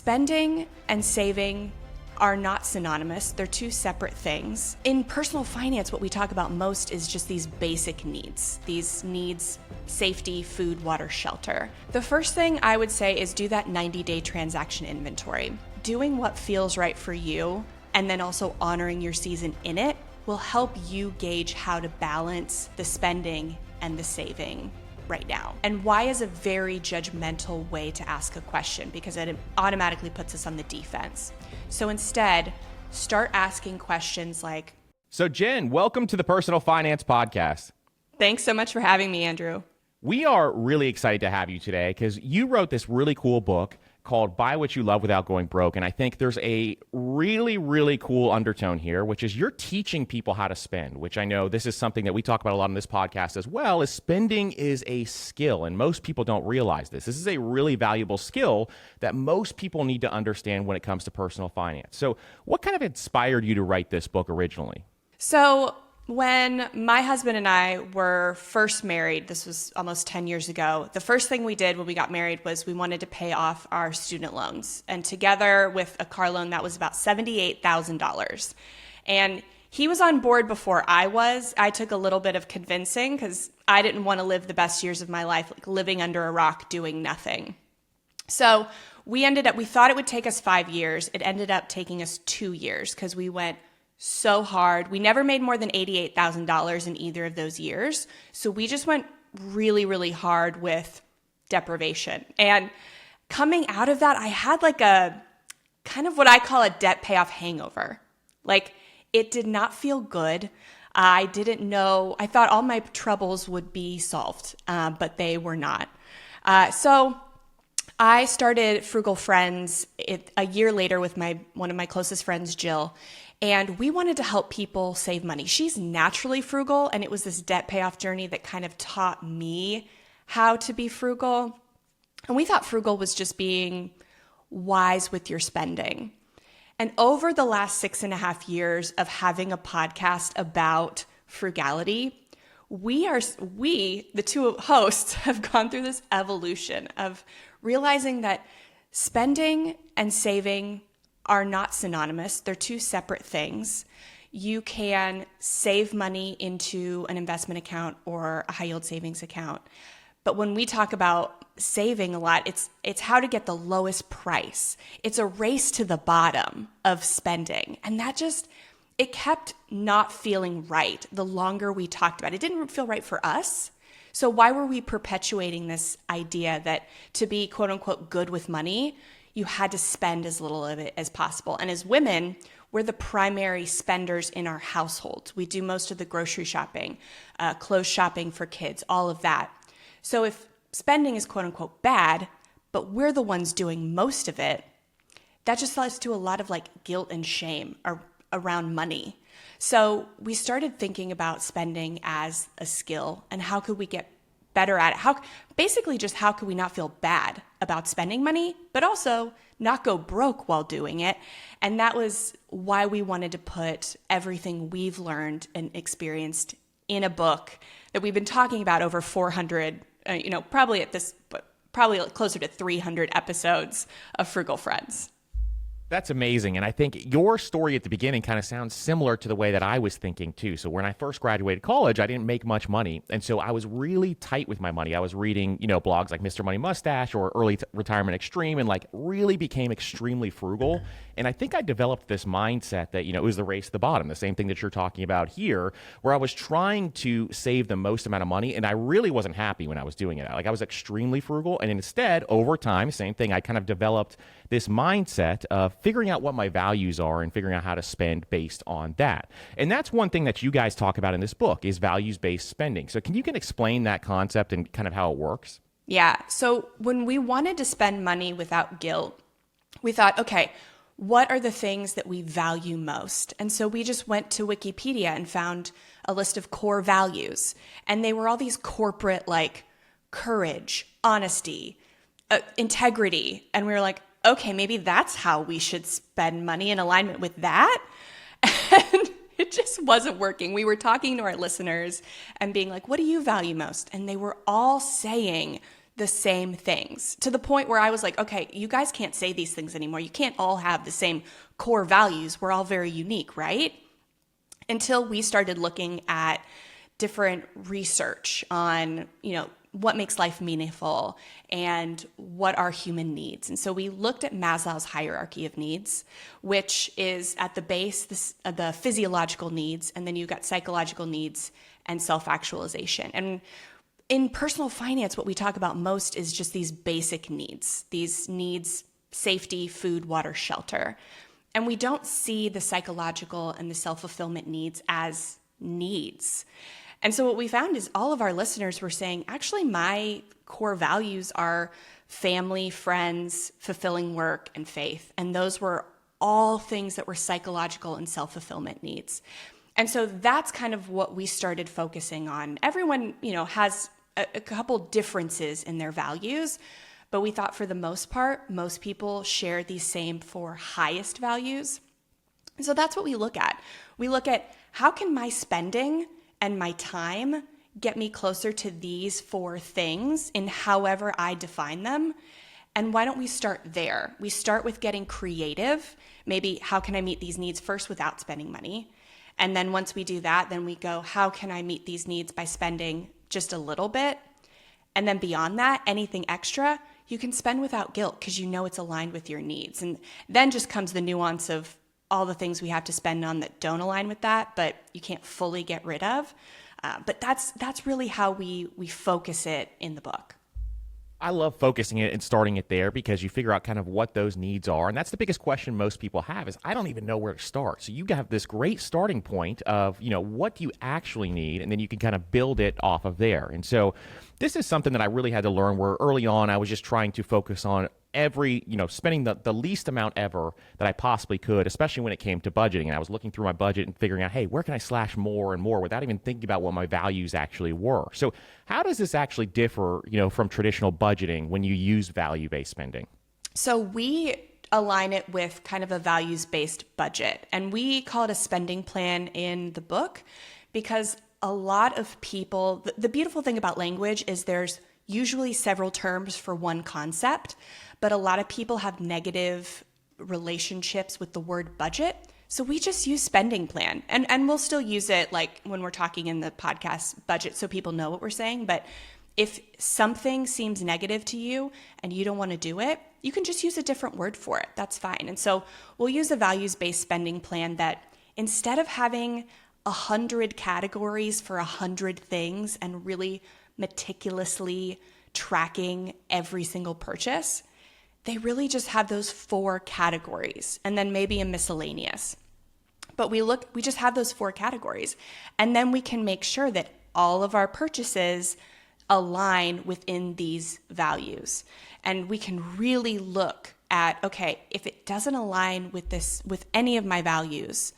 Spending and saving are not synonymous. They're two separate things. In personal finance, what we talk about most is just these basic needs. These needs: safety, food, water, shelter. The first thing I would say is do that 90-day transaction inventory. Doing what feels right for you and then also honoring your season in it will help you gauge how to balance the spending and the saving right now. And why is a very judgmental way to ask a question, because it automatically puts us on the defense. So instead, start asking questions like, So Jen, welcome to the Personal Finance Podcast. thanks so much for having me, Andrew. We are really excited to have you today because you wrote this really cool book called Buy What You Love Without Going Broke. And I think there's a really, really cool undertone here, which is you're teaching people how to spend, which I know this is something that we talk about a lot on this podcast as well, is spending is a skill. And most people don't realize this. This is a really valuable skill that most people need to understand when it comes to personal finance. So what kind of inspired you to write this book originally? So when my husband and I were first married, this was almost 10 years ago, the first thing we did when we got married was we wanted to pay off our student loans. And together with a car loan, that was about $78,000. And he was on board before I was. I took a little bit of convincing because I didn't want to live the best years of my life like living under a rock doing nothing. So we thought it would take us 5 years. It ended up taking us 2 years because we went so hard. We never made more than $88,000 in either of those years. So we just went really, really hard with deprivation. And coming out of that, I had like a kind of what I call a debt payoff hangover. Like, it did not feel good. I didn't know. I thought all my troubles would be solved, but they were not. So I started Frugal Friends a year later with one of my closest friends, Jill, and we wanted to help people save money. She's naturally frugal, and it was this debt payoff journey that kind of taught me how to be frugal. And we thought frugal was just being wise with your spending. And over the last 6.5 years of having a podcast about frugality, we, the two hosts, have gone through this evolution of realizing that spending and saving are not synonymous. They're two separate things. You can save money into an investment account or a high yield savings account. But when we talk about saving a lot, it's how to get the lowest price. It's a race to the bottom of spending. And it kept not feeling right the longer we talked about it. It didn't feel right for us. So why were we perpetuating this idea that to be quote unquote good with money, you had to spend as little of it as possible? And as women, we're the primary spenders in our households. We do most of the grocery shopping, clothes shopping for kids, all of that. So if spending is quote unquote bad, but we're the ones doing most of it, that just leads to a lot of like guilt and shame around money. So we started thinking about spending as a skill and how could we get better at it? How could we not feel bad about spending money, but also not go broke while doing it? And that was why we wanted to put everything we've learned and experienced in a book that we've been talking about over 400, probably closer to 300 episodes of Frugal Friends. That's amazing. And I think your story at the beginning kind of sounds similar to the way that I was thinking too. So when I first graduated college, I didn't make much money. And so I was really tight with my money. I was reading, blogs like Mr. Money Mustache or Early Retirement Extreme and really became extremely frugal. And I think I developed this mindset that, it was the race to the bottom, the same thing that you're talking about here, where I was trying to save the most amount of money. And I really wasn't happy when I was doing it. Like, I was extremely frugal. And instead, over time, same thing, I kind of developed this mindset of figuring out what my values are and figuring out how to spend based on that. And that's one thing that you guys talk about in this book is values-based spending. So can you explain that concept and kind of how it works? Yeah. So when we wanted to spend money without guilt, we thought, okay, what are the things that we value most? And so we just went to Wikipedia and found a list of core values. And they were all these corporate like courage, honesty, integrity. And we were like, okay, maybe that's how we should spend money in alignment with that. And it just wasn't working. We were talking to our listeners and being like, what do you value most? And they were all saying the same things, to the point where I was like, okay, you guys can't say these things anymore. You can't all have the same core values. We're all very unique, right? Until we started looking at different research on, what makes life meaningful and what are human needs. And so we looked at Maslow's hierarchy of needs, which is at the base, the physiological needs, and then you've got psychological needs and self-actualization. And in personal finance, what we talk about most is just these basic needs. These needs: safety, food, water, shelter. And we don't see the psychological and the self-fulfillment needs as needs. And so what we found is all of our listeners were saying, actually, my core values are family, friends, fulfilling work, and faith. And those were all things that were psychological and self-fulfillment needs. And so that's kind of what we started focusing on. Everyone, has a couple differences in their values, but we thought for the most part, most people share these same four highest values. And so that's what we look at. We look at, how can my spending and my time get me closer to these four things in however I define them? And why don't we start there? We start with getting creative. Maybe, how can I meet these needs first without spending money? And then once we do that, then we go, how can I meet these needs by spending just a little bit? And then beyond that, anything extra, you can spend without guilt because it's aligned with your needs. And then just comes the nuance of all the things we have to spend on that don't align with that, but you can't fully get rid of. But that's really how we focus it in the book. I love focusing it and starting it there because you figure out kind of what those needs are. And that's the biggest question most people have is, I don't even know where to start. So you have this great starting point of, what do you actually need? And then you can kind of build it off of there. And so this is something that I really had to learn, where early on I was just trying to focus on spending the least amount ever that I possibly could, especially when it came to budgeting. And I was looking through my budget and figuring out, hey, where can I slash more and more without even thinking about what my values actually were? So how does this actually differ, from traditional budgeting when you use value-based spending? So we align it with kind of a values-based budget. And we call it a spending plan in the book because a lot of people, the beautiful thing about language is there's usually several terms for one concept, but a lot of people have negative relationships with the word budget. So we just use spending plan, and we'll still use it like when we're talking in the podcast budget so people know what we're saying. But if something seems negative to you and you don't want to do it, you can just use a different word for it. That's fine. And so we'll use a values-based spending plan that instead of having 100 categories for 100 things and really meticulously tracking every single purchase, they really just have those 4 categories and then maybe a miscellaneous. But we just have those 4 categories, and then we can make sure that all of our purchases align within these values. And we can really look at, okay, if it doesn't align with any of my values,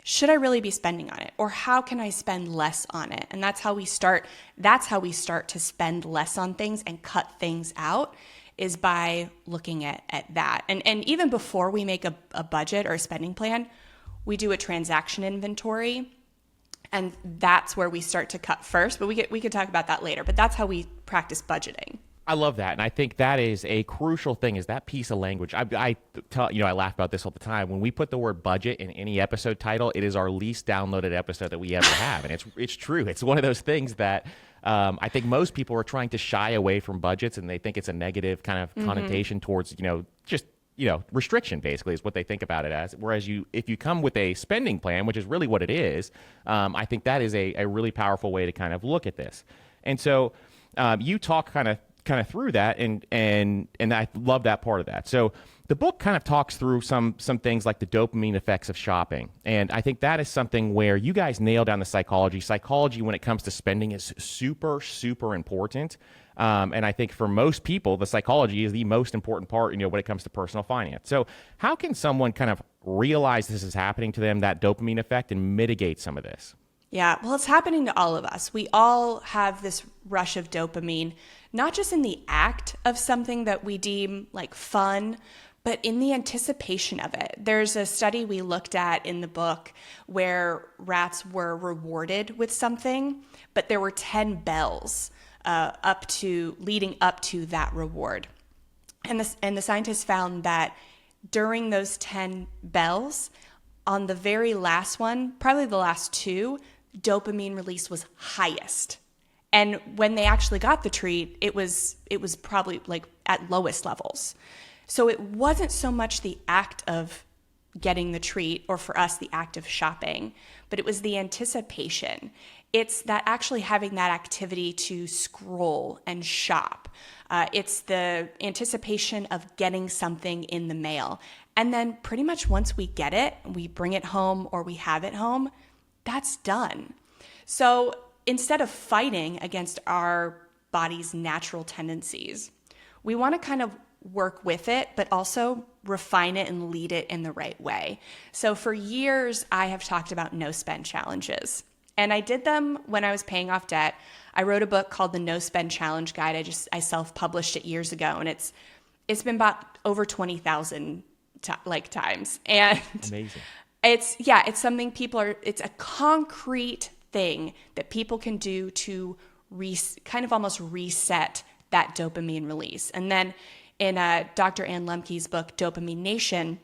should I really be spending on it? Or how can I spend less on it? And that's how we start. That's how we start to spend less on things and cut things out, is by looking at that. And even before we make a budget or a spending plan, we do a transaction inventory. And that's where we start to cut first. But we could talk about that later. But that's how we practice budgeting. I love that. And I think that is a crucial thing, is that piece of language. I laugh about this all the time. When we put the word budget in any episode title, it is our least downloaded episode that we ever have. And it's true. It's one of those things that I think most people are trying to shy away from budgets, and they think it's a negative kind of connotation towards, restriction, basically, is what they think about it as. Whereas if you come with a spending plan, which is really what it is, I think that is a really powerful way to kind of look at this. And so you talk kind of through that, and I love that part of that. So the book kind of talks through some things like the dopamine effects of shopping, and I think that is something where you guys nail down the psychology. Psychology when it comes to spending is super, super important, and I think for most people, the psychology is the most important part, when it comes to personal finance. So how can someone kind of realize this is happening to them, that dopamine effect, and mitigate some of this? Yeah, well, it's happening to all of us. We all have this rush of dopamine, not just in the act of something that we deem like fun, but in the anticipation of it. There's a study we looked at in the book where rats were rewarded with something, but there were 10 bells leading up to that reward. And the scientists found that during those 10 bells, on the very last one, probably the last two, dopamine release was highest. And when they actually got the treat, it was probably like at lowest levels. So it wasn't so much the act of getting the treat, or for us, the act of shopping, but it was the anticipation. It's that actually having that activity to scroll and shop. It's the anticipation of getting something in the mail. And then pretty much once we get it, we bring it home or we have it home, that's done. So instead of fighting against our body's natural tendencies, we want to kind of work with it, but also refine it and lead it in the right way. So for years, I have talked about no spend challenges. And I did them when I was paying off debt. I wrote a book called the No Spend Challenge Guide. I self-published it years ago, and it's been bought over 20,000 times. And amazing. It's something it's a concrete thing that people can do to kind of almost reset that dopamine release. And then in Dr. Ann Lemke's book, Dopamine Nation,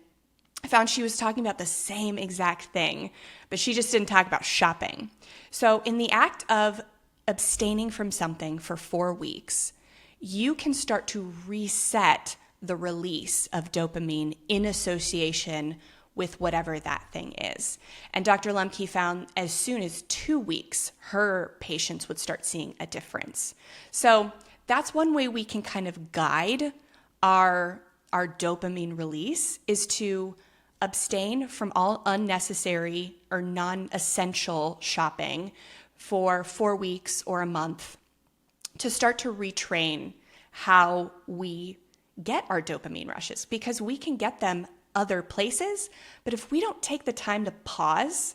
I found she was talking about the same exact thing, but she just didn't talk about shopping. So in the act of abstaining from something for 4 weeks, you can start to reset the release of dopamine in association with whatever that thing is. And Dr. Lemke found as soon as 2 weeks, her patients would start seeing a difference. So that's one way we can kind of guide our dopamine release, is to abstain from all unnecessary or non-essential shopping for 4 weeks or a month, to start to retrain how we get our dopamine rushes, because we can get them other places, but if we don't take the time to pause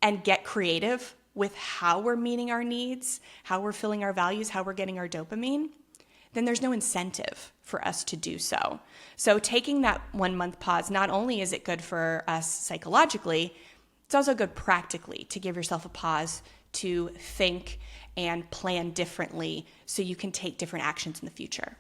and get creative with how we're meeting our needs, how we're filling our values, how we're getting our dopamine, then there's no incentive for us to do so. So taking that 1 month pause, not only is it good for us psychologically, it's also good practically to give yourself a pause to think and plan differently so you can take different actions in the future.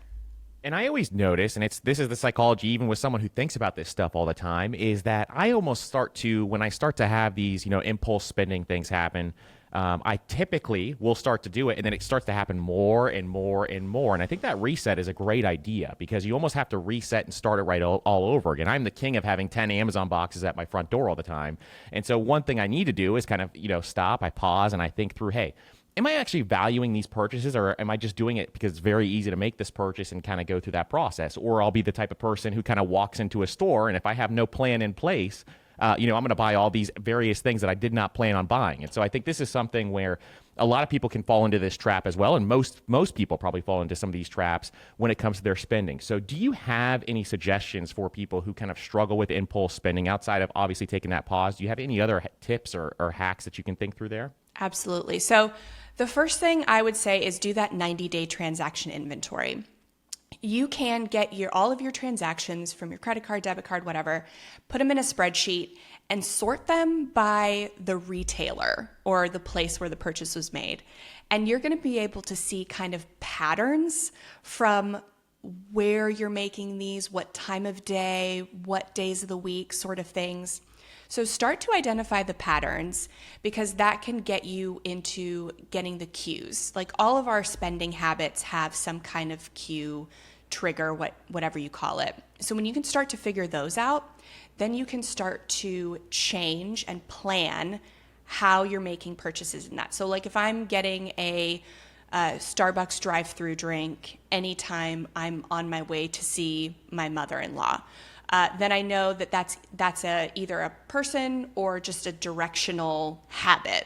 And I always notice, and this is the psychology even with someone who thinks about this stuff all the time, is that I almost start to, when I start to have these, impulse spending things happen, I typically will start to do it, and then it starts to happen more and more and more. And I think that reset is a great idea, because you almost have to reset and start it right all over again. I'm the king of having 10 Amazon boxes at my front door all the time. And so one thing I need to do is kind of, stop, I pause, and I think through, hey, am I actually valuing these purchases, or am I just doing it because it's very easy to make this purchase and kind of go through that process? Or I'll be the type of person who kind of walks into a store, and if I have no plan in place, I'm going to buy all these various things that I did not plan on buying. And so I think this is something where a lot of people can fall into this trap as well. And most people probably fall into some of these traps when it comes to their spending. So do you have any suggestions for people who kind of struggle with impulse spending outside of obviously taking that pause? Do you have any other tips or hacks that you can think through there? Absolutely. So the first thing I would say is do that 90-day transaction inventory. You can get all of your transactions from your credit card, debit card, whatever, put them in a spreadsheet and sort them by the retailer or the place where the purchase was made. And you're going to be able to see kind of patterns from where you're making these, what time of day, what days of the week, sort of things. So start to identify the patterns, because that can get you into getting the cues. Like all of our spending habits have some kind of cue, trigger, whatever you call it. So when you can start to figure those out, then you can start to change and plan how you're making purchases in that. So like if I'm getting a Starbucks drive-through drink anytime I'm on my way to see my mother-in-law, then I know that that's either a person or just a directional habit.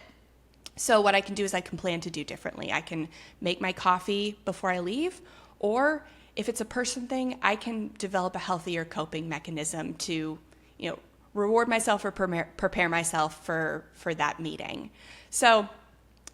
So what I can do is I can plan to do differently. I can make my coffee before I leave, or if it's a person thing, I can develop a healthier coping mechanism to, reward myself or prepare myself for that meeting. So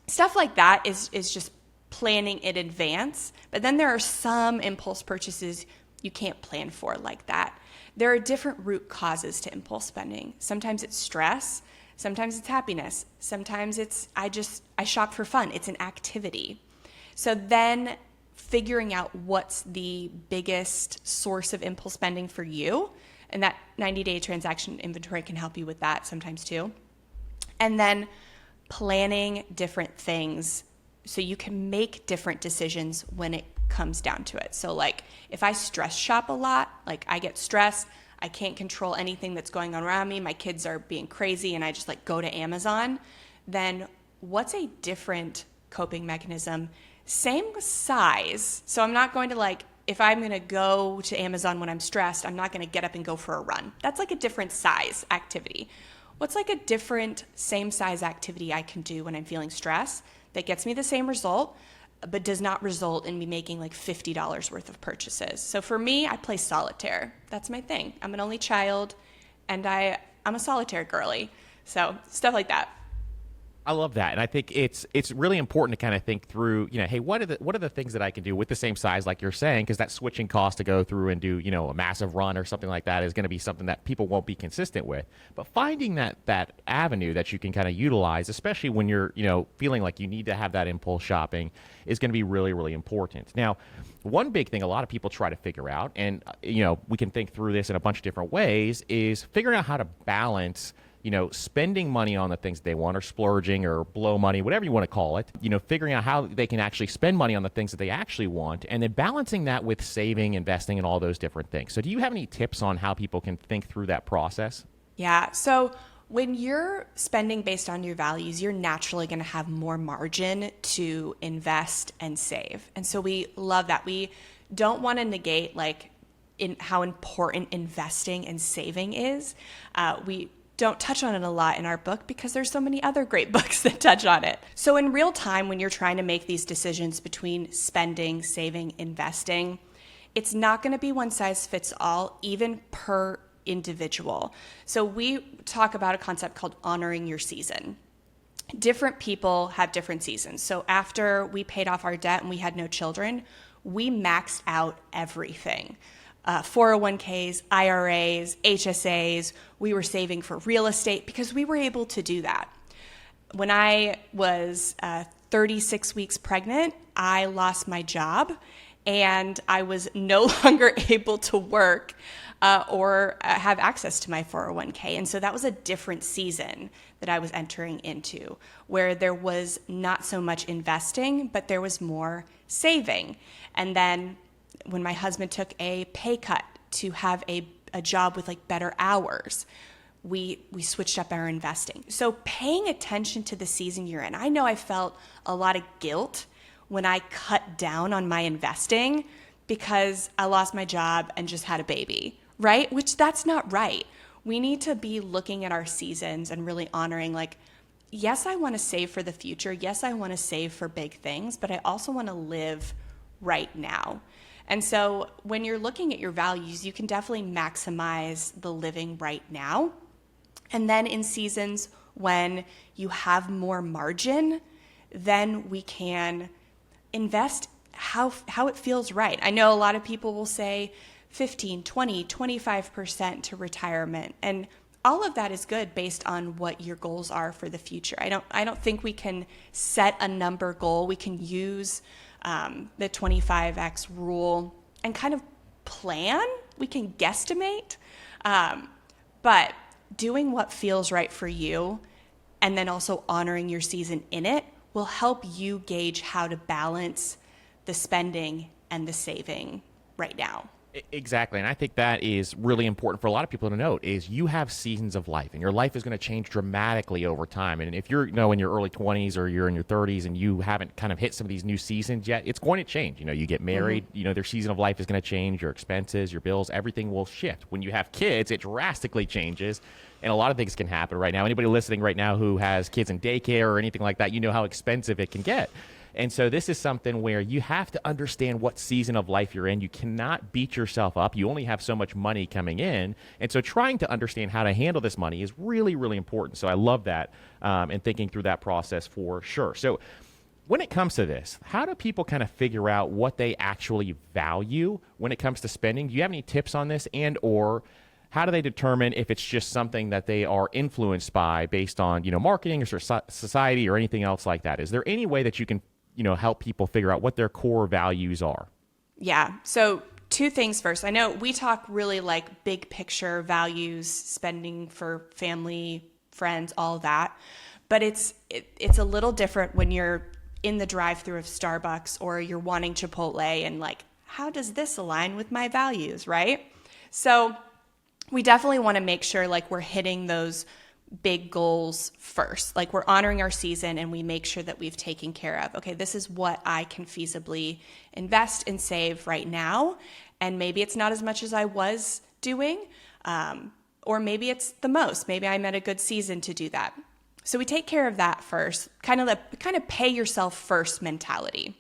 stuff like that is just planning in advance. But then there are some impulse purchases you can't plan for like that. There are different root causes to impulse spending. Sometimes it's stress. Sometimes it's happiness. Sometimes it's I shop for fun. It's an activity. So then figuring out what's the biggest source of impulse spending for you, and that 90-day transaction inventory can help you with that sometimes too. And then planning different things so you can make different decisions when it comes down to it. So like if I stress shop a lot, like I get stressed, I can't control anything that's going on around me, my kids are being crazy and I just like go to Amazon, then what's a different coping mechanism? Same size. So I'm not going to like, if I'm going to go to Amazon when I'm stressed, I'm not going to get up and go for a run. That's like a different size activity. What's like a different same size activity I can do when I'm feeling stressed that gets me the same result, but does not result in me making like $50 worth of purchases? So for me, I play solitaire. That's my thing. I'm an only child and I'm a solitaire girly. So stuff like that. I love that, and I think it's really important to kind of think through, hey, what are the things that I can do with the same size, like you're saying, because that switching cost to go through and do a massive run or something like that is going to be something that people won't be consistent with. But finding that avenue that you can kind of utilize, especially when you're feeling like you need to have that impulse shopping, is going to be really, really important. Now, one big thing a lot of people try to figure out, and we can think through this in a bunch of different ways, is figuring out how to balance spending money on the things they want, or splurging, or blow money, whatever you want to call it, figuring out how they can actually spend money on the things that they actually want, and then balancing that with saving, investing, and all those different things. So do you have any tips on how people can think through that process? Yeah. So when you're spending based on your values, you're naturally going to have more margin to invest and save. And so we love that. We don't want to negate in how important investing and saving is. We don't touch on it a lot in our book because there's so many other great books that touch on it. So in real time, when you're trying to make these decisions between spending, saving, investing, it's not going to be one size fits all, even per individual. So we talk about a concept called honoring your season. Different people have different seasons. So after we paid off our debt and we had no children, we maxed out everything. 401ks, IRAs, HSAs. We were saving for real estate because we were able to do that. When I was 36 weeks pregnant, I lost my job and I was no longer able to work or have access to my 401k. And so that was a different season that I was entering into, where there was not so much investing, but there was more saving. And then when my husband took a pay cut to have a job with better hours, we switched up our investing. So paying attention to the season you're in. I know I felt a lot of guilt when I cut down on my investing because I lost my job and just had a baby, right? Which that's not right. We need to be looking at our seasons and really honoring yes, I want to save for the future. Yes, I want to save for big things, but I also want to live right now. And so when you're looking at your values, you can definitely maximize the living right now. And then in seasons when you have more margin, then we can invest how it feels right. I know a lot of people will say 15, 20, 25% to retirement. And all of that is good based on what your goals are for the future. I don't think we can set a number goal. We can use the 25x rule and kind of plan. We can guesstimate, but doing what feels right for you and then also honoring your season in it will help you gauge how to balance the spending and the saving right now. Exactly. And I think that is really important for a lot of people to note is you have seasons of life and your life is going to change dramatically over time. And if you're in your early 20s or you're in your 30s and you haven't kind of hit some of these new seasons yet, it's going to change. You get married, their season of life is going to change, your expenses, your bills, everything will shift. When you have kids, it drastically changes. And a lot of things can happen right now. Anybody listening right now who has kids in daycare or anything like that, you know how expensive it can get. And so this is something where you have to understand what season of life you're in. You cannot beat yourself up. You only have so much money coming in. And so trying to understand how to handle this money is really, really important. So I love that and thinking through that process for sure. So when it comes to this, how do people kind of figure out what they actually value when it comes to spending? Do you have any tips on this, and or how do they determine if it's just something that they are influenced by based on, marketing or society or anything else like that? Is there any way that you can help people figure out what their core values are? Yeah. So two things first. I know we talk really like big picture values, spending for family, friends, all that. But it's a little different when you're in the drive-thru of Starbucks or you're wanting Chipotle and like, how does this align with my values, right? So we definitely want to make sure like we're hitting those big goals first. Like we're honoring our season and we make sure that we've taken care of, okay, this is what I can feasibly invest and save right now. And maybe it's not as much as I was doing, or maybe it's the most. Maybe I'm at a good season to do that. So we take care of that first, kind of pay yourself first mentality.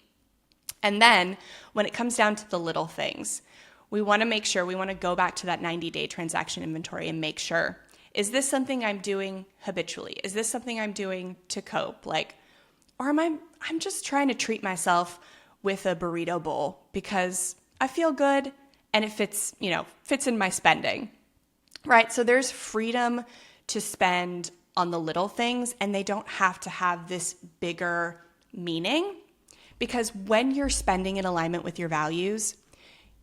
And then when it comes down to the little things, we want to go back to that 90-day transaction inventory and make sure, is this something I'm doing habitually? Is this something I'm doing to cope? Or I'm just trying to treat myself with a burrito bowl because I feel good and it fits in my spending, right? So there's freedom to spend on the little things, and they don't have to have this bigger meaning, because when you're spending in alignment with your values,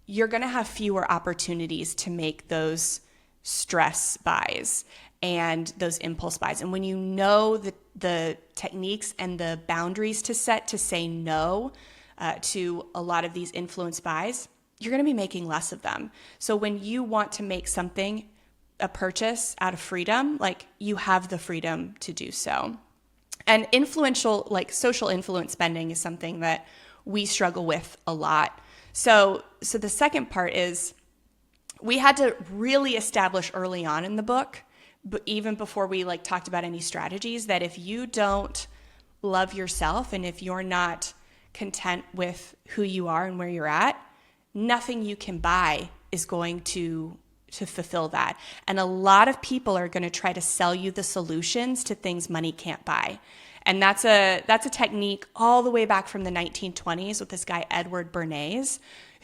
you're going to have fewer opportunities to make those stress buys and those impulse buys. And when you know the techniques and the boundaries to set to say no to a lot of these influence buys, you're going to be making less of them. So when you want to make something a purchase out of freedom, like you have the freedom to do so. And influential, like social influence spending is something that we struggle with a lot. So the second part is we had to really establish early on in the book, but even before we talked about any strategies, that if you don't love yourself and if you're not content with who you are and where you're at, nothing you can buy is going to fulfill that. And a lot of people are going to try to sell you the solutions to things money can't buy. And that's a technique all the way back from the 1920s with this guy, Edward Bernays,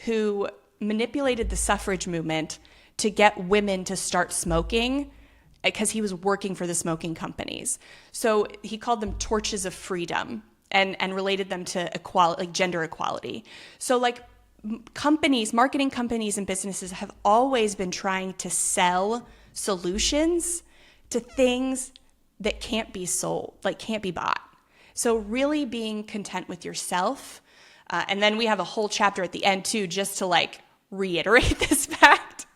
who manipulated the suffrage movement to get women to start smoking because he was working for the smoking companies. So he called them torches of freedom and related them to equality, gender equality. So marketing companies and businesses have always been trying to sell solutions to things that can't be sold, can't be bought. So really being content with yourself. And then we have a whole chapter at the end too, just to reiterate this fact.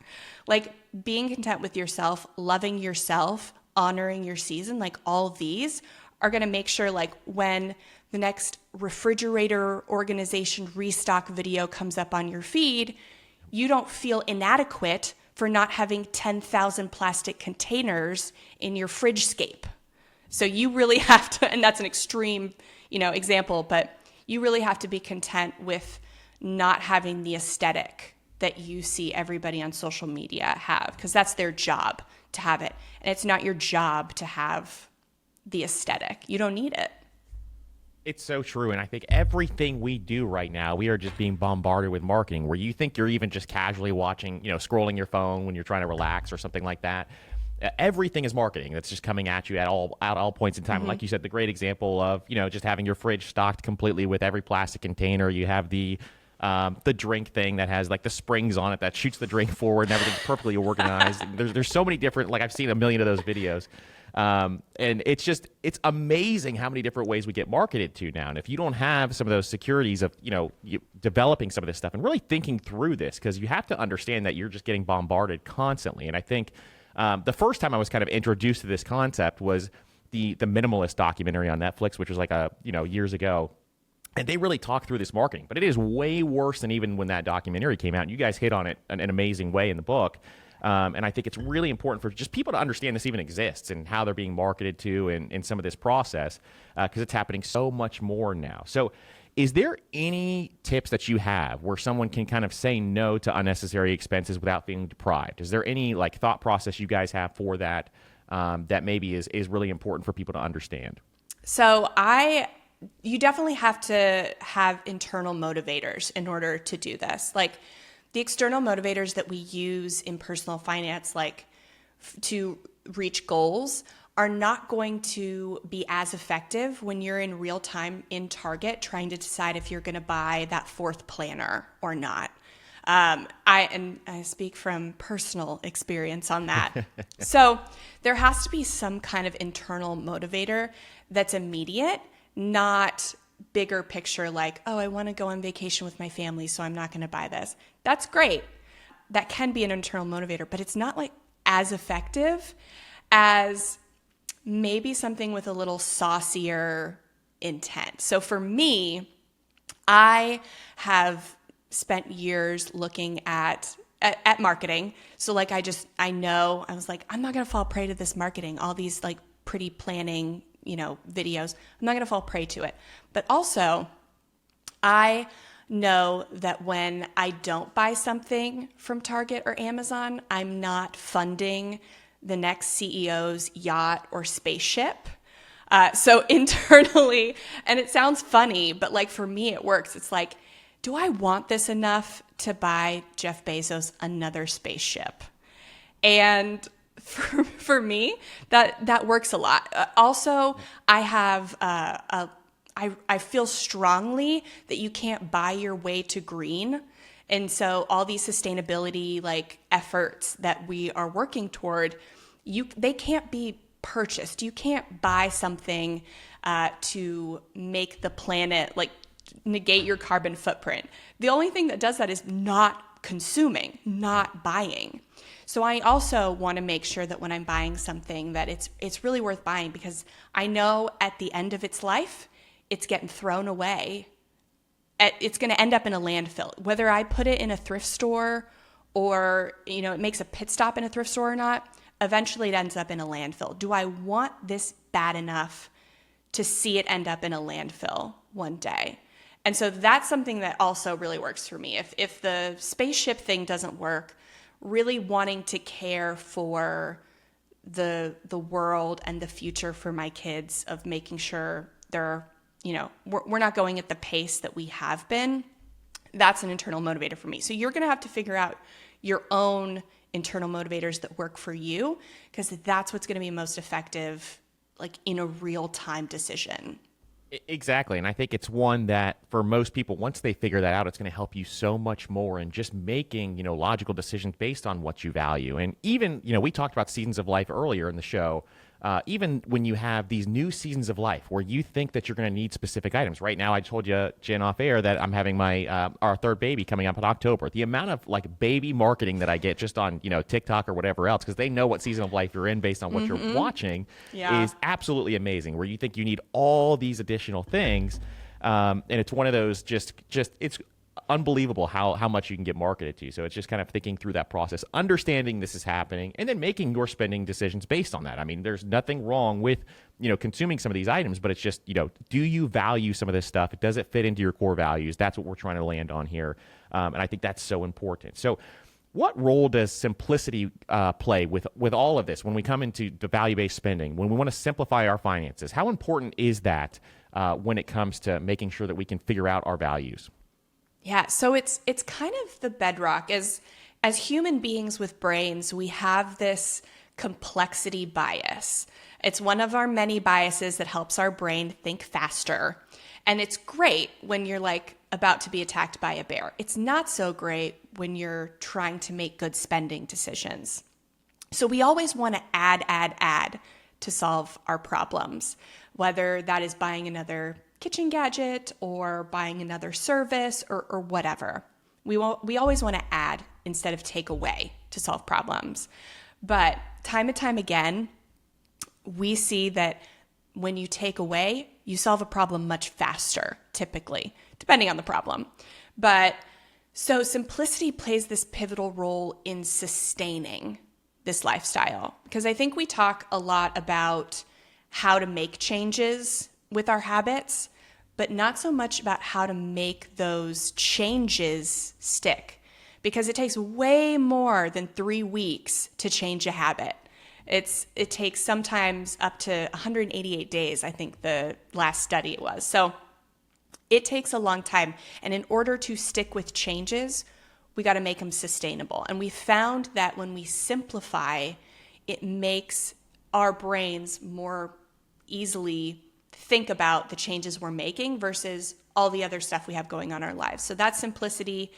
Being content with yourself, loving yourself, honoring your season, all these are going to make sure when the next refrigerator organization restock video comes up on your feed, you don't feel inadequate for not having 10,000 plastic containers in your fridge scape. So you really have to, and that's an extreme, example, but you really have to be content with not having the aesthetic that you see everybody on social media have, because that's their job to have it. And it's not your job to have the aesthetic. You don't need it. It's so true. And I think everything we do right now, we are just being bombarded with marketing where you think you're even just casually watching, scrolling your phone when you're trying to relax or something like that. Everything is marketing that's just coming at you at all points in time. Mm-hmm. Like you said, the great example of, just having your fridge stocked completely with every plastic container. You have the drink thing that has the springs on it that shoots the drink forward and everything's perfectly organized. There's so many different, I've seen a million of those videos. And it's amazing how many different ways we get marketed to now. And if you don't have some of those securities of, developing some of this stuff and really thinking through this, because you have to understand that you're just getting bombarded constantly. And I think the first time I was kind of introduced to this concept was the Minimalist documentary on Netflix, which was years ago. And they really talk through this marketing, but it is way worse than even when that documentary came out. And you guys hit on it in an amazing way in the book. And I think it's really important for just people to understand this even exists and how they're being marketed to in some of this process, because it's happening so much more now. So is there any tips that you have where someone can kind of say no to unnecessary expenses without being deprived? Is there any thought process you guys have for that that maybe is really important for people to understand? So you definitely have to have internal motivators in order to do this. The external motivators that we use in personal finance, to reach goals, are not going to be as effective when you're in real time in Target trying to decide if you're going to buy that fourth planner or not. I speak from personal experience on that. So there has to be some kind of internal motivator that's immediate, not bigger picture like, oh, I want to go on vacation with my family, so I'm not going to buy this. That's great. That can be an internal motivator, but it's not like as effective as maybe something with a little saucier intent. So for me, I have spent years looking at marketing. So like I was like, I'm not going to fall prey to this marketing, all these like pretty planning, videos. I'm not going to fall prey to it. But also I know that when I don't buy something from Target or Amazon, I'm not funding the next CEO's yacht or spaceship. So internally, and it sounds funny, but like for me, it works. It's like, do I want this enough to buy Jeff Bezos another spaceship? And for me, that works a lot. Also, I have I feel strongly that you can't buy your way to green. And so all these sustainability like efforts that we are working toward, they can't be purchased. You can't buy something to make the planet like negate your carbon footprint. The only thing that does that is not consuming, not buying. So I also want to make sure that when I'm buying something that it's really worth buying, because I know at the end of its life, it's getting thrown away. It's going to end up in a landfill. Whether I put it in a thrift store or, it makes a pit stop in a thrift store or not, eventually it ends up in a landfill. Do I want this bad enough to see it end up in a landfill one day? And so that's something that also really works for me. If the spaceship thing doesn't work, really wanting to care for the world and the future for my kids, of making sure they're, we're not going at the pace that we have been, that's an internal motivator for me. So you're going to have to figure out your own internal motivators that work for you, because that's what's going to be most effective, like in a real-time decision. Exactly. And I think it's one that for most people, once they figure that out, it's going to help you so much more in just making, logical decisions based on what you value. And even, we talked about seasons of life earlier in the show. Even when you have these new seasons of life where you think that you're going to need specific items. Right now, I told you, Jen, off air that I'm having my our third baby coming up in October. The amount of like baby marketing that I get just on TikTok or whatever else, because they know what season of life you're in based on what you're watching, is absolutely amazing. Where you think you need all these additional things, and it's one of those just it's unbelievable how much you can get marketed to. So it's just kind of thinking through that process, understanding this is happening, and then making your spending decisions based on that. I mean, there's nothing wrong with, consuming some of these items, but it's just, do you value some of this stuff? Does it fit into your core values? That's what we're trying to land on here. And I think that's so important. So what role does simplicity play with all of this when we come into the value-based spending, when we want to simplify our finances? How important is that when it comes to making sure that we can figure out our values? Yeah, so it's kind of the bedrock. As human beings with brains, we have this complexity bias. It's one of our many biases that helps our brain think faster. And it's great when you're like about to be attacked by a bear. It's not so great when you're trying to make good spending decisions. So we always want to add to solve our problems, whether that is buying another kitchen gadget or buying another service or whatever. We always want to add instead of take away to solve problems. But time and time again, we see that when you take away, you solve a problem much faster, typically, depending on the problem. But so simplicity plays this pivotal role in sustaining this lifestyle, because I think we talk a lot about how to make changes with our habits, but not so much about how to make those changes stick, because it takes way more than 3 weeks to change a habit. It takes sometimes up to 188 days, I think the last study it was. So it takes a long time. And in order to stick with changes, we got to make them sustainable. And we found that when we simplify, it makes our brains more easily think about the changes we're making versus all the other stuff we have going on in our lives. So that's simplicity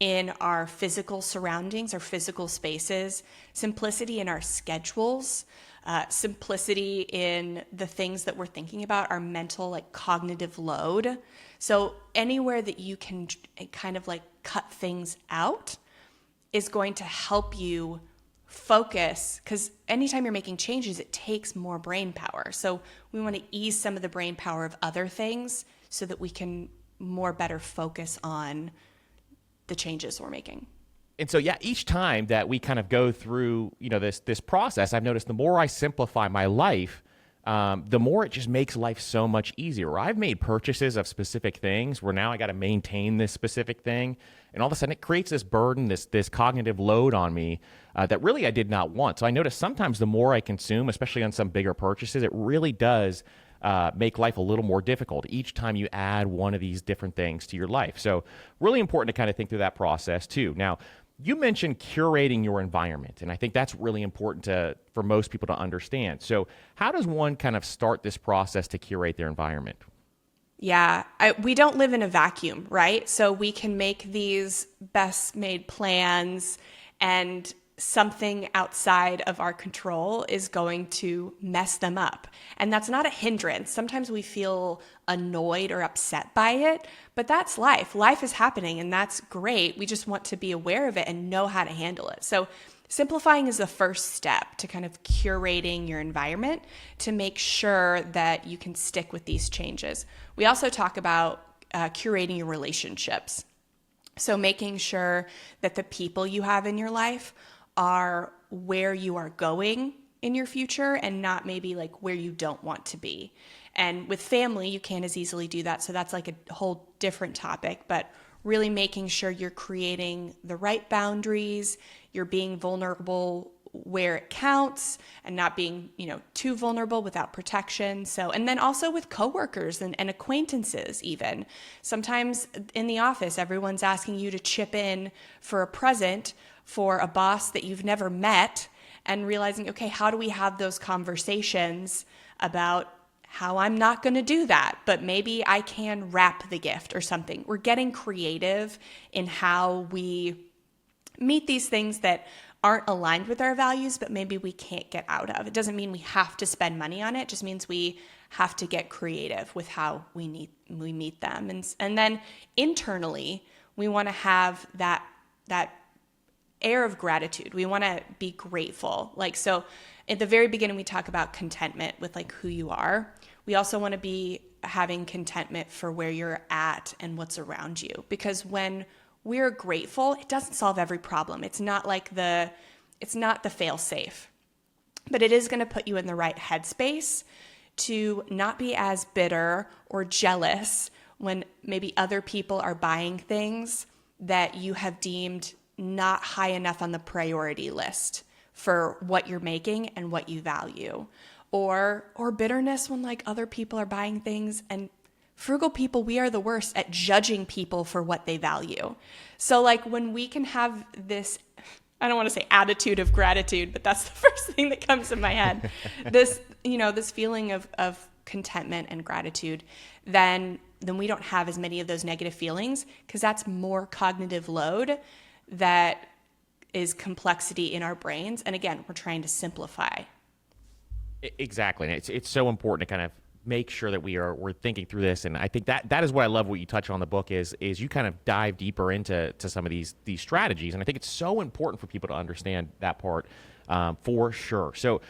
in our physical surroundings, our physical spaces, simplicity in our schedules, simplicity in the things that we're thinking about, our mental, like cognitive load. So anywhere that you can kind of like cut things out is going to help you focus, because anytime you're making changes, it takes more brain power. So we want to ease some of the brain power of other things so that we can better focus on the changes we're making. And so, yeah, each time that we kind of go through, this process, I've noticed the more I simplify my life, the more it just makes life so much easier. I've made purchases of specific things where now I got to maintain this specific thing, and all of a sudden it creates this burden, this cognitive load on me that really I did not want. So I notice sometimes the more I consume, especially on some bigger purchases, it really does make life a little more difficult each time you add one of these different things to your life. So really important to kind of think through that process too. Now, you mentioned curating your environment, and I think that's really important for most people to understand. So how does one kind of start this process to curate their environment? Yeah, we don't live in a vacuum, right? So we can make these best made plans, and something outside of our control is going to mess them up. And that's not a hindrance. Sometimes we feel annoyed or upset by it, but that's life. Life is happening, and that's great. We just want to be aware of it and know how to handle it. So simplifying is the first step to kind of curating your environment to make sure that you can stick with these changes. We also talk about curating your relationships. So making sure that the people you have in your life are where you are going in your future and not maybe like where you don't want to be. And with family, you can't as easily do that. So that's like a whole different topic, but really making sure you're creating the right boundaries, you're being vulnerable where it counts and not being, too vulnerable without protection. So, and then also with coworkers and acquaintances even. Sometimes in the office, everyone's asking you to chip in for a present for a boss that you've never met, and realizing, okay, how do we have those conversations about how I'm not going to do that, but maybe I can wrap the gift or something. We're getting creative in how we meet these things that aren't aligned with our values, but maybe we can't get out of. It doesn't mean we have to spend money on it. It just means we have to get creative with how we meet them. And then internally, we want to have that air of gratitude. We want to be grateful. So at the very beginning, we talk about contentment with who you are. We also want to be having contentment for where you're at and what's around you. Because when we're grateful, it doesn't solve every problem. It's not the fail safe, but it is going to put you in the right headspace to not be as bitter or jealous when maybe other people are buying things that you have deemed not high enough on the priority list for what you're making and what you value. Or bitterness when other people are buying things. And frugal people, we are the worst at judging people for what they value. So when we can have this, I don't want to say attitude of gratitude, but that's the first thing that comes to my head. This feeling of contentment and gratitude, then we don't have as many of those negative feelings, because that's more cognitive load that is complexity in our brains. And again, we're trying to simplify. Exactly. And it's so important to kind of make sure that we're thinking through this. And I think that is what I love what you touch on in the book is you kind of dive deeper into some of these strategies. And I think it's so important for people to understand that part for sure. So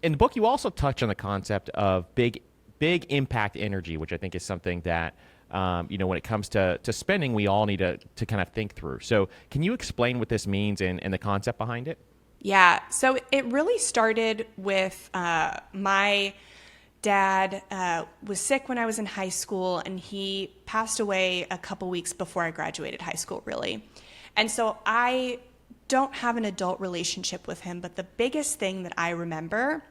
in the book, you also touch on the concept of big impact energy, which I think is something that when it comes to spending, we all need to kind of think through. So can you explain what this means and the concept behind it? Yeah. So it really started with my dad was sick when I was in high school, and he passed away a couple weeks before I graduated high school, really. And so I don't have an adult relationship with him, but the biggest thing that I remember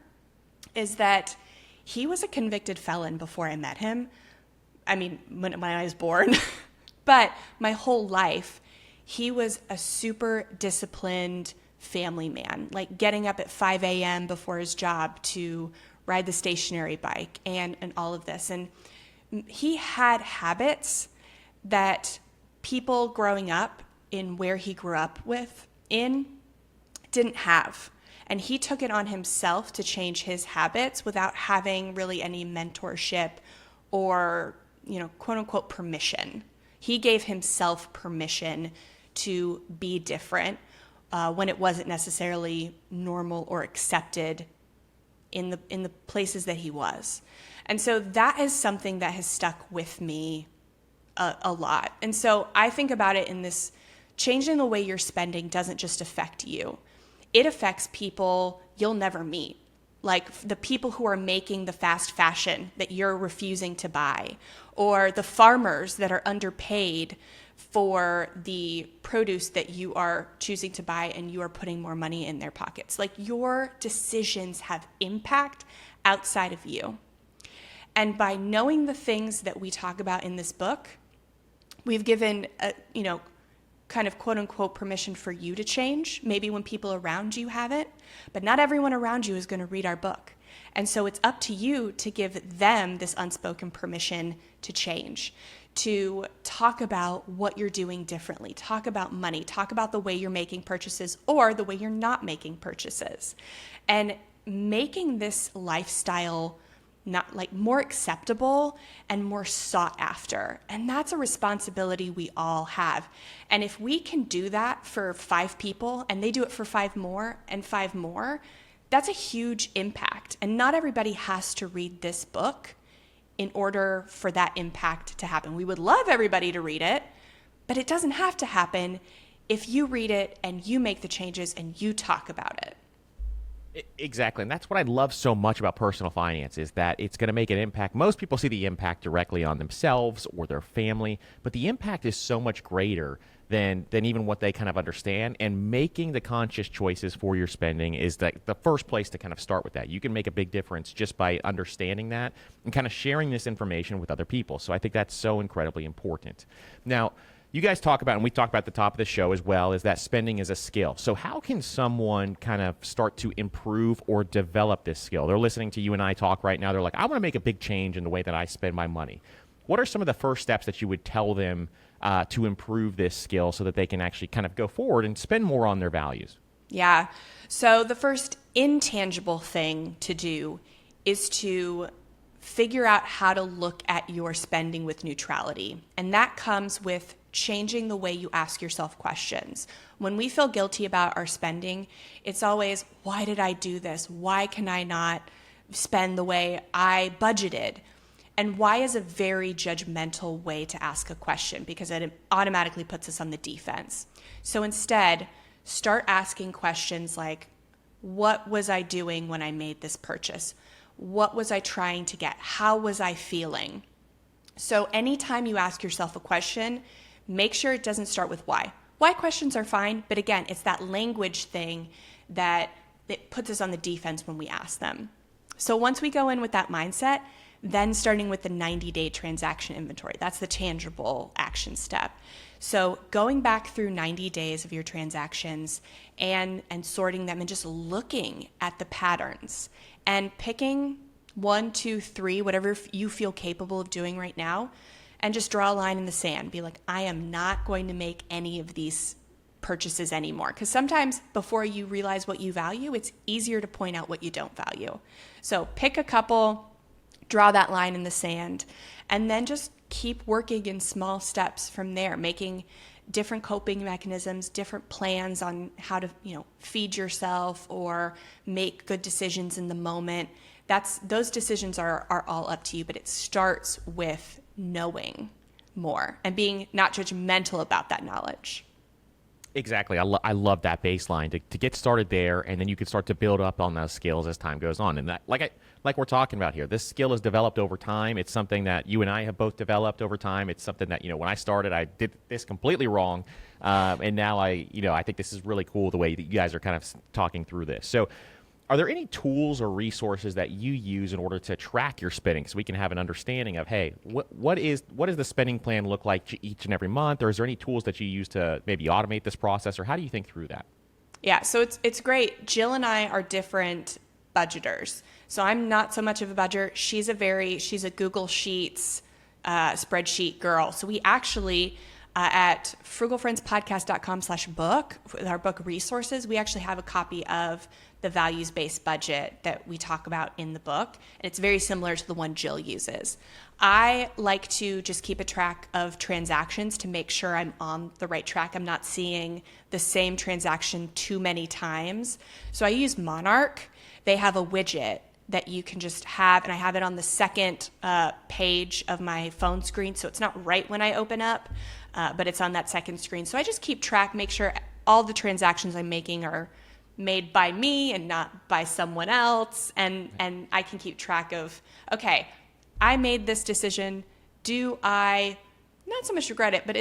is that he was a convicted felon before I met him. I mean, when I was born, but my whole life, he was a super disciplined family man, like getting up at 5 a.m. before his job to ride the stationary bike and all of this. And he had habits that people growing up in where he grew up didn't have. And he took it on himself to change his habits without having really any mentorship or, quote unquote, permission. He gave himself permission to be different when it wasn't necessarily normal or accepted in the places that he was. And so that is something that has stuck with me a lot. And so I think about it in this: changing the way you're spending doesn't just affect you. It affects people you'll never meet, like the people who are making the fast fashion that you're refusing to buy, or the farmers that are underpaid for the produce that you are choosing to buy and you are putting more money in their pockets. Like, your decisions have impact outside of you. And by knowing the things that we talk about in this book, we've given kind of quote unquote permission for you to change, maybe when people around you haven't, but not everyone around you is going to read our book. And so it's up to you to give them this unspoken permission to change, to talk about what you're doing differently, talk about money, talk about the way you're making purchases or the way you're not making purchases, and making this lifestyle not like more acceptable and more sought after. And that's a responsibility we all have. And if we can do that for 5 people and they do it for 5 more and 5 more, that's a huge impact. And not everybody has to read this book in order for that impact to happen. We would love everybody to read it, but it doesn't have to happen if you read it and you make the changes and you talk about it. Exactly. And that's what I love so much about personal finance, is that it's going to make an impact. Most people see the impact directly on themselves or their family, but the impact is so much greater than even what they kind of understand. And making the conscious choices for your spending is the first place to kind of start with that. You can make a big difference just by understanding that and kind of sharing this information with other people. So I think that's so incredibly important. Now, you guys talk about, and we talked about at the top of the show as well, is that spending is a skill. So how can someone kind of start to improve or develop this skill? They're listening to you and I talk right now. They're like, I want to make a big change in the way that I spend my money. What are some of the first steps that you would tell them to improve this skill so that they can actually kind of go forward and spend more on their values? Yeah. So the first intangible thing to do is to figure out how to look at your spending with neutrality. And that comes with changing the way you ask yourself questions. When we feel guilty about our spending, it's always, why did I do this? Why can I not spend the way I budgeted? And why is a very judgmental way to ask a question, because it automatically puts us on the defense. So instead, start asking questions like, what was I doing when I made this purchase? What was I trying to get? How was I feeling? So anytime you ask yourself a question, make sure it doesn't start with why. Why questions are fine, but again, it's that language thing that it puts us on the defense when we ask them. So once we go in with that mindset, then starting with the 90-day transaction inventory. That's the tangible action step. So going back through 90 days of your transactions and sorting them and just looking at the patterns and picking 1, 2, 3, whatever you feel capable of doing right now, and just draw a line in the sand. Be like, I am not going to make any of these purchases anymore. Because sometimes before you realize what you value, it's easier to point out what you don't value. So pick a couple, draw that line in the sand, and then just keep working in small steps from there, making different coping mechanisms, different plans on how to, feed yourself or make good decisions in the moment. Those decisions are all up to you, but it starts with knowing more and being not judgmental about that knowledge. Exactly. I love that baseline to get started there, and then you can start to build up on those skills as time goes on. And that, like we're talking about here, this skill is developed over time. It's something that you and I have both developed over time. It's something that, when I started, I did this completely wrong. And now I think this is really cool the way that you guys are kind of talking through this. So are there any tools or resources that you use in order to track your spending so we can have an understanding of, hey, what does the spending plan look like each and every month? Or is there any tools that you use to maybe automate this process, or how do you think through that? Yeah, so it's great. Jill and I are different budgeters. So I'm not so much of a budgeter. She's a Google Sheets spreadsheet girl. So we actually at frugalfriendspodcast.com/book, with our book resources, we actually have a copy of the values-based budget that we talk about in the book. And it's very similar to the one Jill uses. I like to just keep a track of transactions to make sure I'm on the right track. I'm not seeing the same transaction too many times. So I use Monarch. They have a widget that you can just have, and I have it on the second page of my phone screen. So it's not right when I open up, but it's on that second screen. So I just keep track, make sure all the transactions I'm making are made by me and not by someone else. And I can keep track of, okay, I made this decision. Do I not so much regret it, but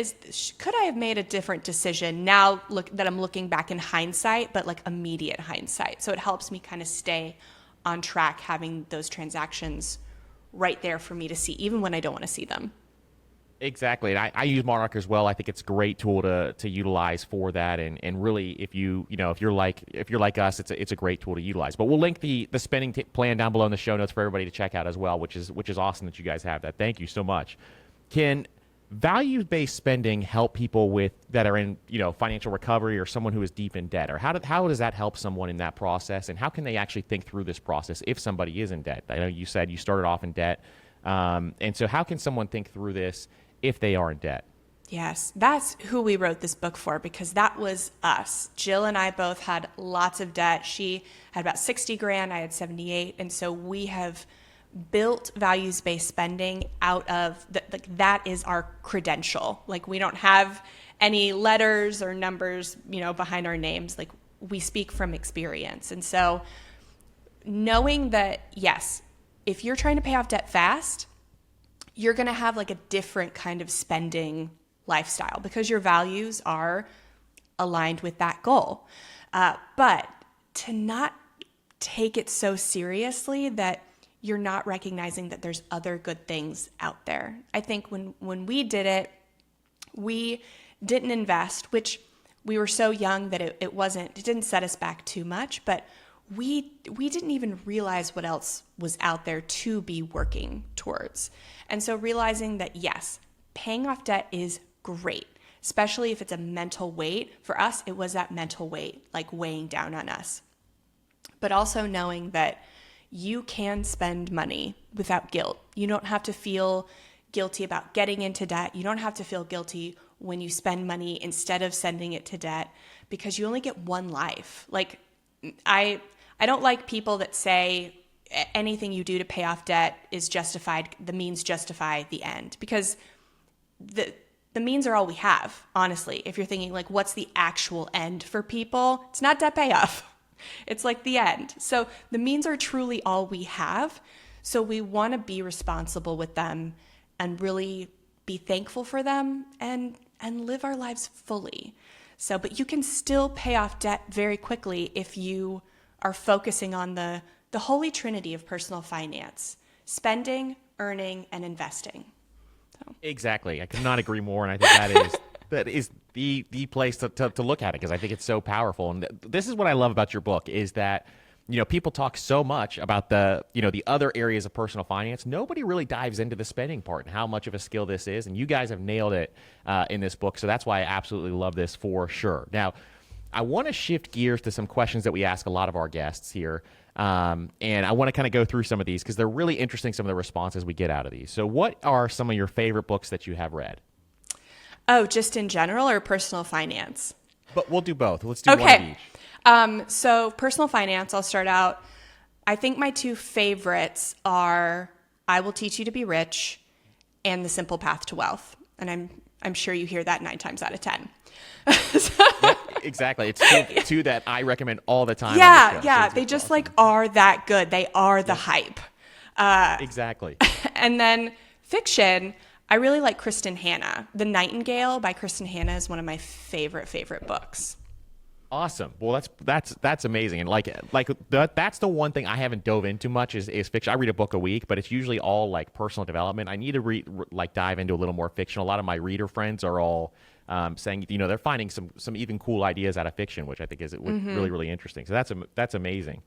could I have made a different decision now that I'm looking back in hindsight, but like immediate hindsight? So it helps me kind of stay on track, having those transactions right there for me to see, even when I don't want to see them. Exactly. And I use Monarch as well. I think it's a great tool to utilize for that. And really, if you're like us, it's a great tool to utilize. But we'll link the spending plan down below in the show notes for everybody to check out as well, which is awesome that you guys have that. Thank you so much. Can value-based spending help people that are in financial recovery, or someone who is deep in debt? Or how does that help someone in that process? And how can they actually think through this process if somebody is in debt? I know you said you started off in debt. And so how can someone think through this if they are in debt? Yes, that's who we wrote this book for, because that was us. Jill and I both had lots of debt. She had about 60 grand, I had 78. And so we have built values-based spending out of that is our credential. Like, we don't have any letters or numbers, behind our names. Like, we speak from experience. And so knowing that, yes, if you're trying to pay off debt fast, you're going to have like a different kind of spending lifestyle because your values are aligned with that goal. But to not take it so seriously that you're not recognizing that there's other good things out there. I think when we did it, we didn't invest, which we were so young that it didn't set us back too much, but we didn't even realize what else was out there to be working towards. And so realizing that, yes, paying off debt is great, especially if it's a mental weight. For us, it was that mental weight, like weighing down on us. But also knowing that you can spend money without guilt. You don't have to feel guilty about getting into debt. You don't have to feel guilty when you spend money instead of sending it to debt, because you only get one life. Like, I don't like people that say anything you do to pay off debt is justified, the means justify the end, because the means are all we have, honestly. If you're thinking like, what's the actual end for people? It's not debt payoff. It's like the end. So the means are truly all we have. So we want to be responsible with them and really be thankful for them and live our lives fully. So, but you can still pay off debt very quickly if you are focusing on the holy trinity of personal finance: spending, earning, and investing. So. Exactly. I could not agree more. And I think that is the place to look at it, because I think it's so powerful. And this is what I love about your book, is that, people talk so much about the other areas of personal finance. Nobody really dives into the spending part and how much of a skill this is. And you guys have nailed it in this book. So that's why I absolutely love this for sure. Now, I want to shift gears to some questions that we ask a lot of our guests here. And I want to kind of go through some of these because they're really interesting, some of the responses we get out of these. So what are some of your favorite books that you have read? Oh, just in general or personal finance? But we'll do both. Let's do one of each. So personal finance, I'll start out. I think my two favorites are I Will Teach You to Be Rich and The Simple Path to Wealth. And I'm sure you hear that 9 times out of 10. Yep, exactly. It's two that I recommend all the time. Yeah. They just awesome. Are that good. They are the hype. Exactly. And then fiction, I really like Kristen Hanna. The Nightingale by Kristen Hanna is one of my favorite books. Awesome. Well, that's amazing. And that's the one thing I haven't dove into much is fiction. I read a book a week, but it's usually all like personal development. I need to dive into a little more fiction. A lot of my reader friends are all saying, they're finding some even cool ideas out of fiction, which I think is really, really interesting. So that's amazing.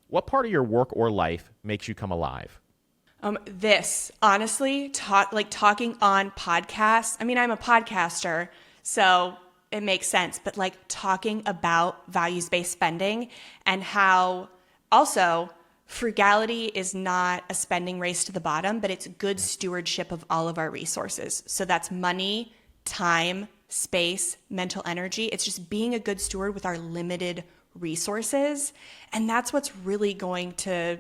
What part of your work or life makes you come alive? This, honestly, talking on podcasts. I mean, I'm a podcaster, so it makes sense, but like talking about values-based spending and how also frugality is not a spending race to the bottom, but it's good stewardship of all of our resources. So that's money, time, space, mental energy. It's just being a good steward with our limited resources. And that's what's really going to,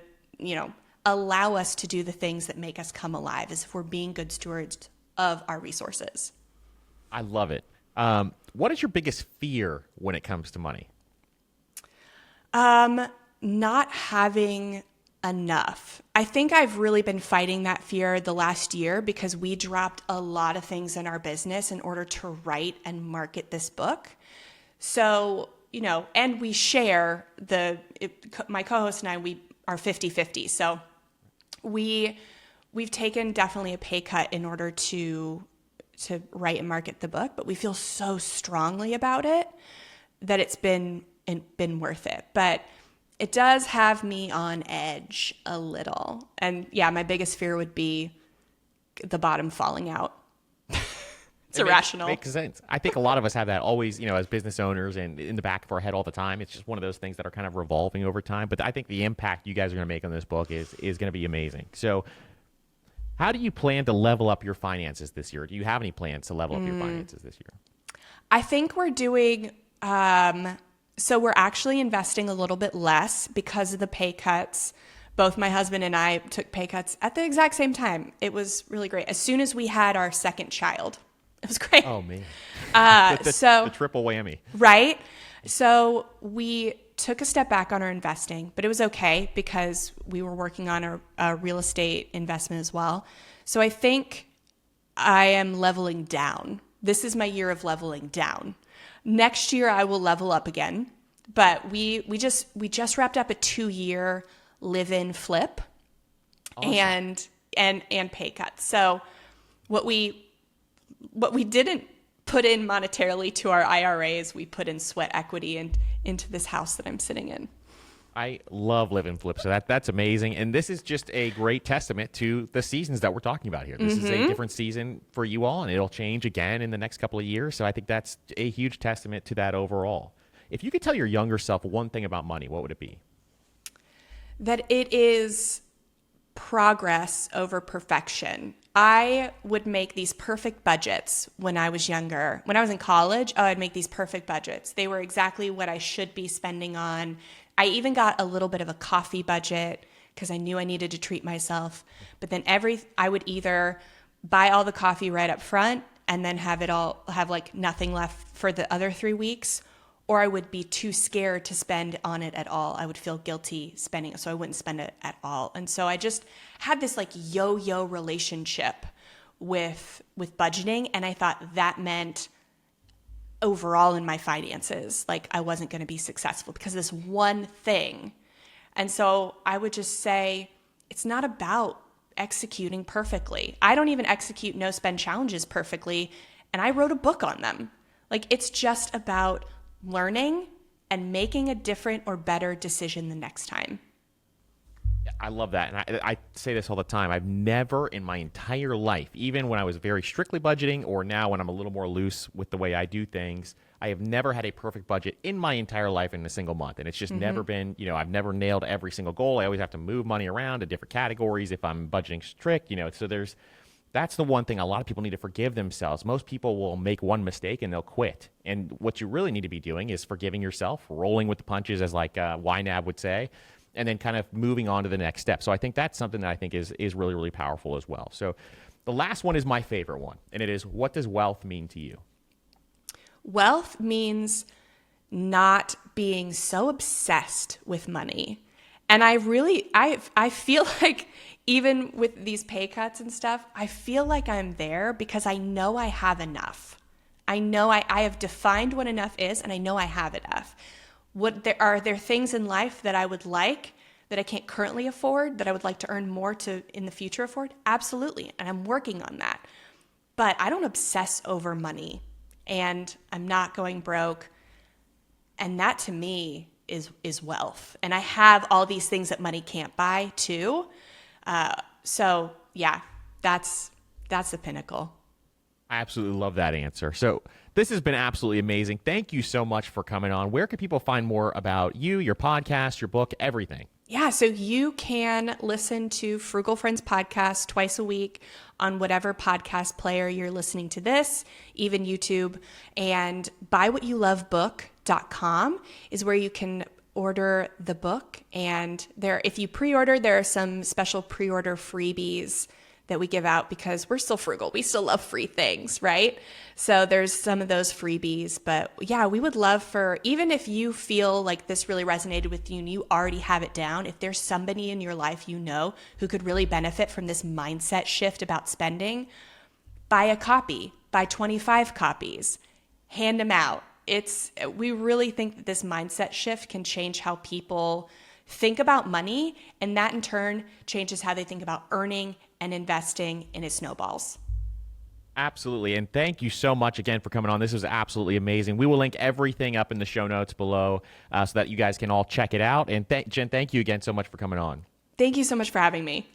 allow us to do the things that make us come alive, is if we're being good stewards of our resources. I love it. What is your biggest fear when it comes to money? Not having enough. I think I've really been fighting that fear the last year because we dropped a lot of things in our business in order to write and market this book. So, and we share my co-host and I, we are 50-50. So we've taken definitely a pay cut in order to write and market the book, but we feel so strongly about it that it's been worth it. But it does have me on edge a little. And yeah, my biggest fear would be the bottom falling out. It's irrational. Makes sense. I think a lot of us have that always, as business owners and in the back of our head all the time. It's just one of those things that are kind of revolving over time. But I think the impact you guys are going to make on this book is going to be amazing. So how do you plan to level up your finances this year? Do you have any plans to level up your finances this year? I think we're doing, so we're actually investing a little bit less because of the pay cuts. Both my husband and I took pay cuts at the exact same time. It was really great. As soon as we had our second child, it was great. Oh, man. So the triple whammy. Right. So we took a step back on our investing, but it was okay because we were working on a real estate investment as well. So I think I am leveling down. This is my year of leveling down. Next year I will level up again, but we just wrapped up a 2-year live-in flip. Awesome. and pay cuts. So what we didn't put in monetarily to our IRAs, we put in sweat equity and into this house that I'm sitting in. I love live and flip. So that's amazing. And this is just a great testament to the seasons that we're talking about here. This is a different season for you all, and it'll change again in the next couple of years. So I think that's a huge testament to that overall. If you could tell your younger self one thing about money, what would it be? That it is progress over perfection. I would make these perfect budgets when I was younger. When I was in college, I'd make these perfect budgets. They were exactly what I should be spending on. I even got a little bit of a coffee budget because I knew I needed to treat myself. But then I would either buy all the coffee right up front and then have like nothing left for the other 3 weeks, or I would be too scared to spend on it at all. I would feel guilty spending it, so I wouldn't spend it at all. And so I just had this like yo-yo relationship with budgeting, and I thought that meant overall in my finances, like I wasn't going to be successful because of this one thing. And so I would just say it's not about executing perfectly. I don't even execute no spend challenges perfectly, and I wrote a book on them. Like it's just about learning and making a different or better decision the next time. I love that. And I say this all the time. I've never in my entire life, even when I was very strictly budgeting or now when I'm a little more loose with the way I do things, I have never had a perfect budget in my entire life in a single month. And it's just never been, I've never nailed every single goal. I always have to move money around to different categories if I'm budgeting strict, so that's the one thing a lot of people need to forgive themselves. Most people will make one mistake and they'll quit. And what you really need to be doing is forgiving yourself, rolling with the punches, as like YNAB would say, and then kind of moving on to the next step. So I think that's something that I think is really, really powerful as well. So the last one is my favorite one, and it is, what does wealth mean to you? Wealth means not being so obsessed with money. And I feel like even with these pay cuts and stuff, I feel like I'm there because I know I have enough. I know I have defined what enough is, and I know I have enough. Are there things in life that I would like that I can't currently afford, that I would like to earn more to in the future afford? Absolutely, and I'm working on that. But I don't obsess over money and I'm not going broke. And that to me is wealth. And I have all these things that money can't buy too. So yeah, that's the pinnacle. I absolutely love that answer. So this has been absolutely amazing. Thank you so much for coming on. Where can people find more about you, your podcast, your book, everything? Yeah, so you can listen to Frugal Friends podcast twice a week on whatever podcast player you're listening to this, even YouTube. And buywhatyoulovebook.com is where you can order the book. And there, if you pre-order, there are some special pre-order freebies that we give out because we're still frugal. We still love free things, right? So there's some of those freebies. But yeah, we would love for, even if you feel like this really resonated with you and you already have it down, if there's somebody in your life you know who could really benefit from this mindset shift about spending, buy a copy, buy 25 copies, hand them out. We really think that this mindset shift can change how people think about money, and that in turn changes how they think about earning and investing, and it snowballs. Absolutely. And thank you so much again for coming on. This was absolutely amazing. We will link everything up in the show notes below so that you guys can all check it out. And Jen, thank you again so much for coming on. Thank you so much for having me.